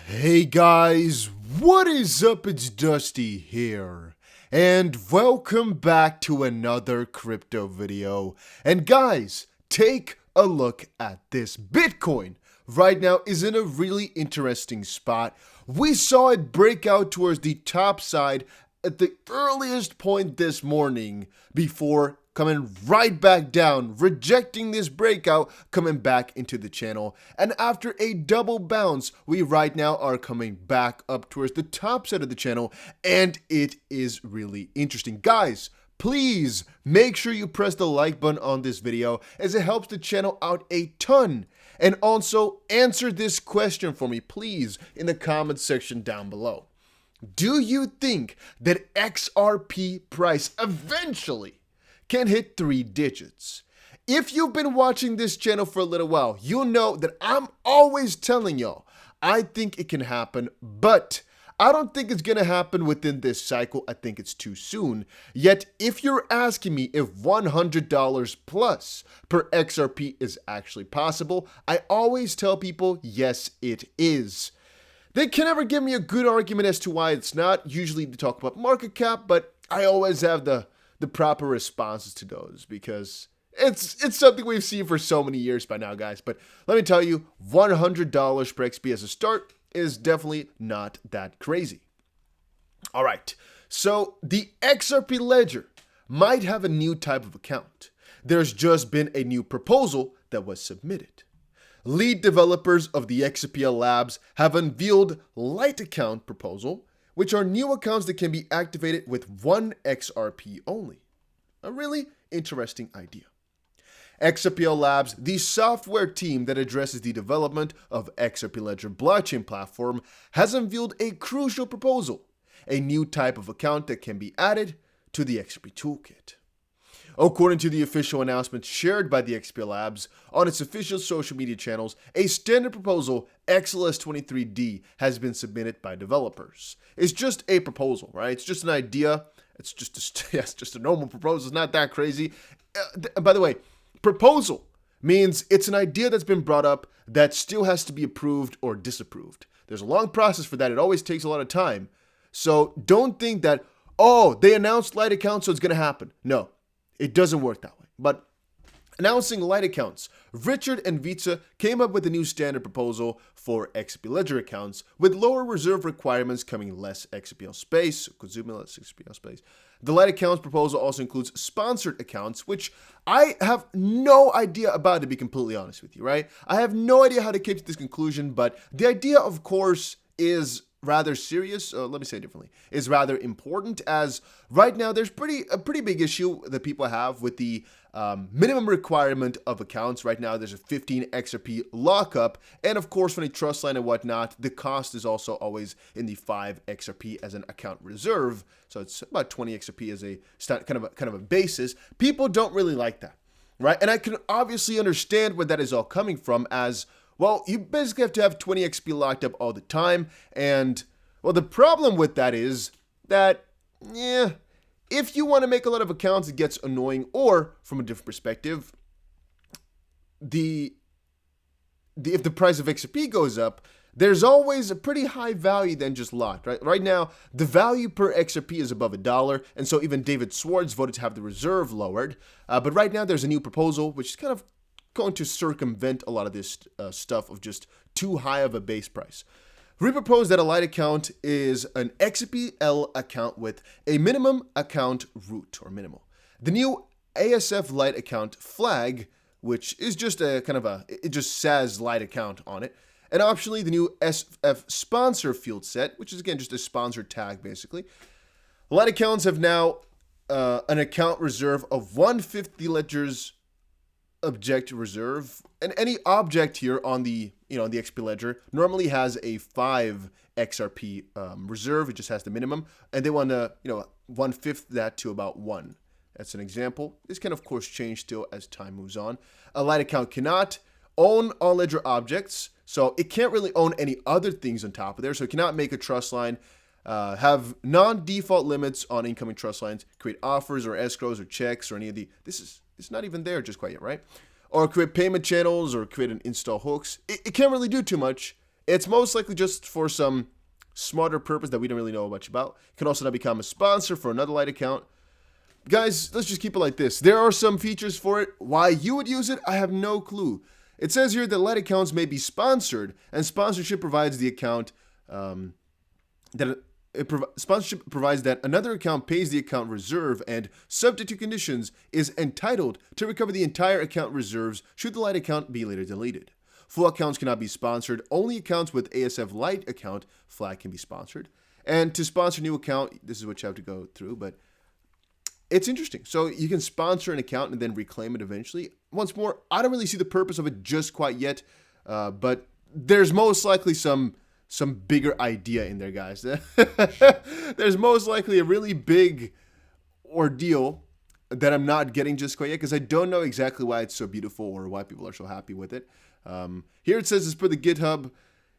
Hey guys, what is up? It's Dusty here, and welcome back to another crypto video. And guys, take a look at this. Bitcoin right now is in a really interesting spot. We saw it break out towards the top side at the earliest point this morning before coming right back down, rejecting this breakout, coming back into the channel. And after a double bounce, we right now are coming back up towards the top side of the channel, and it is really interesting. Guys, please make sure you press the like button on this video as it helps the channel out a ton. And also answer this question for me, please, in the comment section down below. Do you think that XRP price eventually can hit 3 digits? If you've been watching this channel for a little while, you'll know that I'm always telling y'all, I think it can happen, but I don't think it's gonna happen within this cycle. I think it's too soon. Yet, if you're asking me if $100 plus per XRP is actually possible, I always tell people, yes, it is. They can never give me a good argument as to why it's not. Usually they talk about market cap, but I always have the proper responses to those because it's something we've seen for so many years by now, guys. But let me tell you, $100 per XP as a start is definitely not that crazy. All right, so the XRP Ledger might have a new type of account. There's just been a new proposal that was submitted. Lead developers of the XRP Labs have unveiled Lite account proposal, which are new accounts that can be activated with 1 XRP only. A really interesting idea. XRP Labs, the software team that addresses the development of XRP Ledger blockchain platform, has unveiled a crucial proposal, a new type of account that can be added to the XRP toolkit. According to the official announcement shared by the XRP Labs on its official social media channels, a standard proposal XLS23D has been submitted by developers. It's just a proposal, right? It's just an idea. It's just a normal proposal. It's not that crazy. By the way, proposal means it's an idea that's been brought up that still has to be approved or disapproved. There's a long process for that. It always takes a lot of time. So don't think that, oh, they announced Lite accounts, so it's going to happen. No. It doesn't work that way. But announcing Lite accounts, Richard and Vitsa came up with a new standard proposal for XRP Ledger accounts with lower reserve requirements coming less XRP space, consuming less XRP space. The Lite accounts proposal also includes sponsored accounts, which I have no idea about, to be completely honest with you, right? I have no idea how to get to this conclusion, but the idea, of course, is rather serious, let me say it differently, is rather important, as right now there's a pretty big issue that people have with the minimum requirement of accounts. Right now there's a 15 XRP lockup, and of course from a trust line and whatnot, the cost is also always in the 5 XRP as an account reserve, so it's about 20 XRP as a kind of a basis. People don't really like that, right? And I can obviously understand where that is all coming from, as well, you basically have to have 20 XP locked up all the time. And, well, the problem with that is that, if you want to make a lot of accounts, it gets annoying. Or, from a different perspective, if the price of XRP goes up, there's always a pretty high value than just locked, right? Right now, the value per XRP is above $1, and so even David Swartz voted to have the reserve lowered. But right now, there's a new proposal, which is kind of going to circumvent a lot of this stuff of just too high of a base price. We propose that a Lite account is an XRP-L account with a minimum account root, or minimal. The new ASF Lite account flag, which is just it just says Lite account on it, and optionally the new SF sponsor field set, which is again just a sponsor tag basically. Lite accounts have now an account reserve of 150 ledgers object reserve, and any object here on the the XRP Ledger normally has a 5 XRP reserve. It just has the minimum, and they want to 1/5 that to about 1. That's an example. This can of course change still as time moves on. A Lite account cannot own all ledger objects, so it can't really own any other things on top of there. So it cannot make a trust line, have non-default limits on incoming trust lines, create offers or escrows or checks or any of the it's not even there just quite yet, right? Or create payment channels or create and install hooks. It can't really do too much. It's most likely just for some smarter purpose that we don't really know much about. It can also now become a sponsor for another Lite account. Guys, let's just keep it like this. There are some features for it. Why you would use it, I have no clue. It says here that Lite accounts may be sponsored, and sponsorship provides the account sponsorship provides that another account pays the account reserve and, subject to conditions, is entitled to recover the entire account reserves should the Lite account be later deleted. Full accounts cannot be sponsored. Only accounts with ASF Lite account flag can be sponsored. And to sponsor a new account, this is what you have to go through, but it's interesting. So you can sponsor an account and then reclaim it eventually. Once more, I don't really see the purpose of it just quite yet, but there's most likely some bigger idea in there, guys. There's most likely a really big ordeal that I'm not getting just quite yet because I don't know exactly why it's so beautiful or why people are so happy with it. Here it says, as per the GitHub,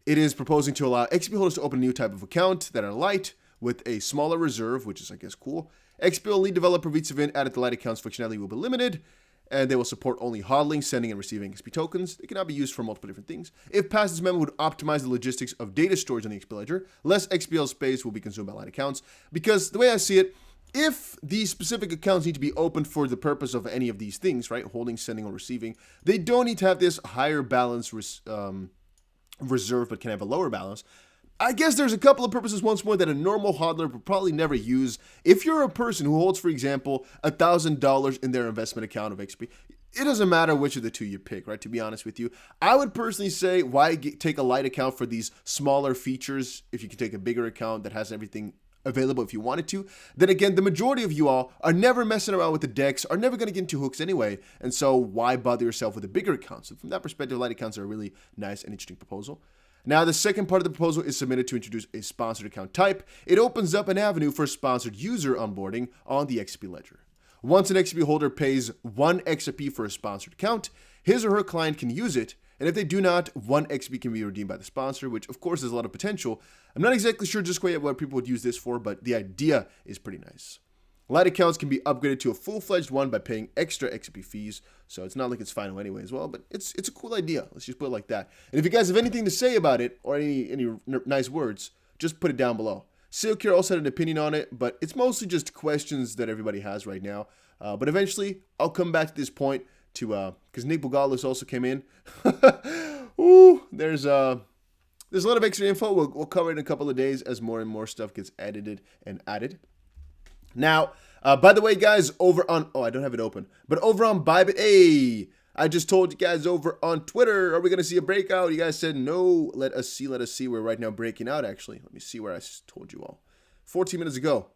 it is proposing to allow XP holders to open a new type of account that are Lite with a smaller reserve, which is, I guess, cool. XP lead developer Vitsavin added the Lite accounts functionality will be limited, and they will support only hodling, sending, and receiving XP tokens. They cannot be used for multiple different things. If passed, this amendment would optimize the logistics of data storage on the XP Ledger. Less XPL space will be consumed by Lite accounts, because the way I see it, if these specific accounts need to be opened for the purpose of any of these things, right, holding, sending, or receiving, they don't need to have this higher balance reserve, but can have a lower balance. I guess there's a couple of purposes once more that a normal hodler would probably never use. If you're a person who holds, for example, $1,000 in their investment account of XP, it doesn't matter which of the two you pick, right? To be honest with you, I would personally say, why take a Lite account for these smaller features if you can take a bigger account that has everything available if you wanted to? Then again, the majority of you all are never messing around with the DEX, are never going to get into hooks anyway, and so why bother yourself with a bigger account? So from that perspective, Lite accounts are a really nice and interesting proposal. Now, the second part of the proposal is submitted to introduce a sponsored account type. It opens up an avenue for sponsored user onboarding on the XP Ledger. Once an XP holder pays 1 XRP for a sponsored account, his or her client can use it, and if they do not, 1 XP can be redeemed by the sponsor, which of course has a lot of potential. I'm not exactly sure just quite yet what people would use this for, but the idea is pretty nice. Lite accounts can be upgraded to a full-fledged one by paying extra XP fees, so it's not like it's final anyway as well, but it's a cool idea. Let's just put it like that. And if you guys have anything to say about it, or any nice words, just put it down below. ZLQZAA also had an opinion on it, but it's mostly just questions that everybody has right now. But eventually, I'll come back to this point to, because Nick Bogalis also came in. Ooh, there's a lot of extra info. We'll cover it in a couple of days as more and more stuff gets edited and added. Now, by the way, guys, over on, I don't have it open, but over on BITRUE, hey, I just told you guys over on Twitter, are we going to see a breakout? You guys said no. Let us see. We're right now breaking out, actually. Let me see where I told you all. 14 minutes ago.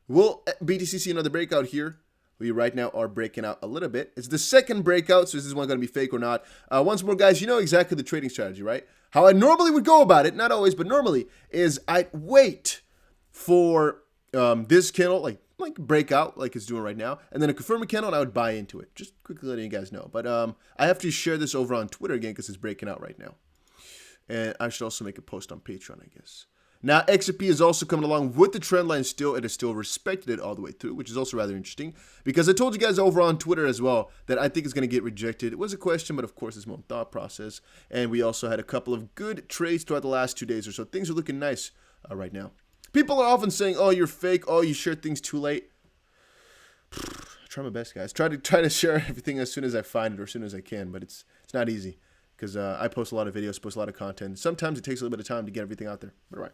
Will BTC see another breakout here? We right now are breaking out a little bit. It's the second breakout, so is this one going to be fake or not? Once more, guys, you know exactly the trading strategy, right? How I normally would go about it, not always, but normally, is I'd wait for this candle, like breakout, like it's doing right now, and then a confirming candle, and I would buy into it. Just quickly letting you guys know. But I have to share this over on Twitter again because it's breaking out right now. And I should also make a post on Patreon, I guess. Now, XRP is also coming along with the trend line still. It has still respected it all the way through, which is also rather interesting because I told you guys over on Twitter as well that I think it's going to get rejected. It was a question, but of course, it's my own thought process. And we also had a couple of good trades throughout the last 2 days or so. Things are looking nice right now. People are often saying, oh, you're fake. Oh, you share things too late. I try my best, guys. Try to share everything as soon as I find it or as soon as I can, but it's not easy because I post a lot of videos, post a lot of content. Sometimes it takes a little bit of time to get everything out there, but all right.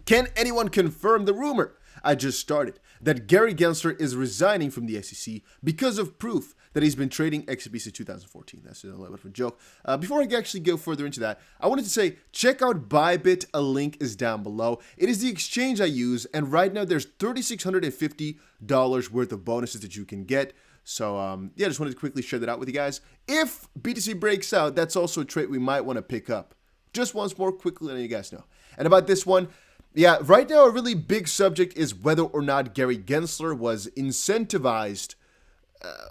Can anyone confirm the rumor I just started that Gary Gensler is resigning from the SEC because of proof that he's been trading XRP since 2014? That's a little bit of a joke. Before I actually go further into that, I wanted to say, check out Bybit. A link is down below. It is the exchange I use, and right now there's $3,650 worth of bonuses that you can get. So, yeah, just wanted to quickly share that out with you guys. If BTC breaks out, that's also a trade we might want to pick up. Just once more, quickly letting you guys know. And about this one, yeah, right now a really big subject is whether or not Gary Gensler was incentivized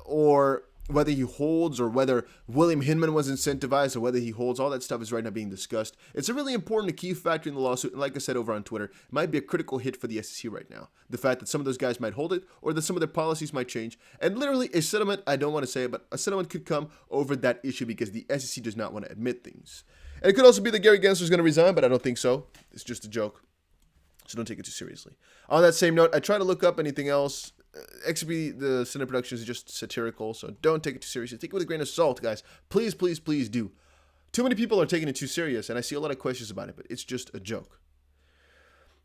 or whether he holds, or whether William Hinman was incentivized, or whether he holds. All that stuff is right now being discussed. It's a really important key factor in the lawsuit, and like I said over on Twitter, it might be a critical hit for the SEC right now. The fact that some of those guys might hold it, or that some of their policies might change, and literally a settlement, I don't want to say it, but a settlement could come over that issue because the SEC does not want to admit things. And it could also be that Gary Gensler is going to resign, but I don't think so. It's just a joke. So don't take it too seriously. On that same note, I try to look up anything else. XRP, the Senate production is just satirical, so don't take it too seriously. Take it with a grain of salt, guys. Please, please, please do. Too many people are taking it too serious, and I see a lot of questions about it, but it's just a joke.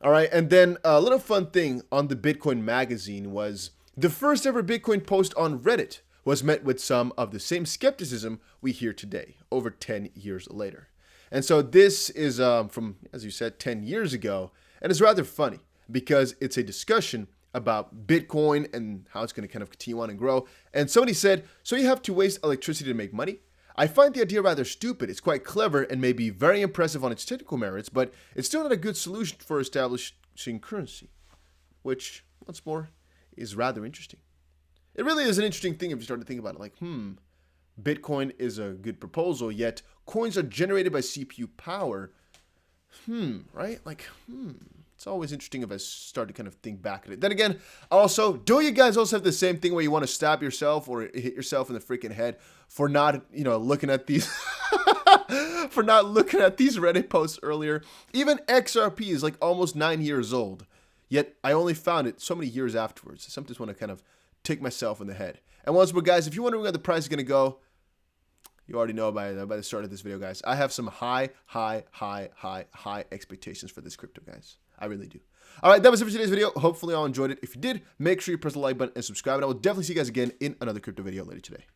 All right, and then a little fun thing on the Bitcoin magazine was the first ever Bitcoin post on Reddit was met with some of the same skepticism we hear today, over 10 years later. And so this is from, as you said, 10 years ago, and it's rather funny because it's a discussion about Bitcoin and how it's going to kind of continue on and grow. And somebody said, so you have to waste electricity to make money? I find the idea rather stupid. It's quite clever and may be very impressive on its technical merits, but it's still not a good solution for establishing currency, which, once more, is rather interesting. It really is an interesting thing if you start to think about it. Like, Bitcoin is a good proposal, yet coins are generated by CPU power. Right? Like, It's always interesting if I start to kind of think back at it. Then again, also, do you guys also have the same thing where you want to stab yourself or hit yourself in the freaking head for not, looking at these for not looking at these Reddit posts earlier? Even XRP is like almost 9 years old, yet I only found it so many years afterwards. I sometimes want to kind of tick myself in the head. And once more, guys, if you're wondering where the price is going to go, you already know by the start of this video, guys. I have some high expectations for this crypto, guys. I really do. All right, that was it for today's video. Hopefully, y'all enjoyed it. If you did, make sure you press the like button and subscribe. And I will definitely see you guys again in another crypto video later today.